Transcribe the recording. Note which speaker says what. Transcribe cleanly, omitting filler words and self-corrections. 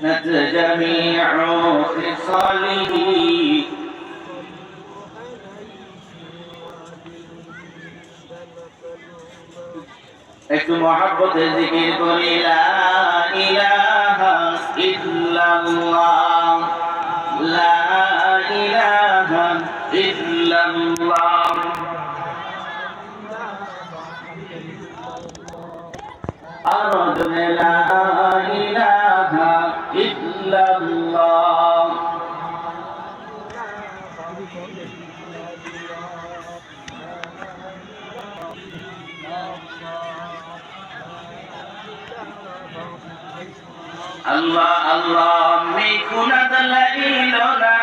Speaker 1: جميع خصاله একটু মহব্বতে জিকির করি লা ইলাহা ইল্লাল্লাহ লা ইলাহা ইল্লাল্লাহ আরো জোরে লা ইলাহা ইল্লাল্লাহ আল্লাহ আল্লাহ মিকুনাত লাইলনা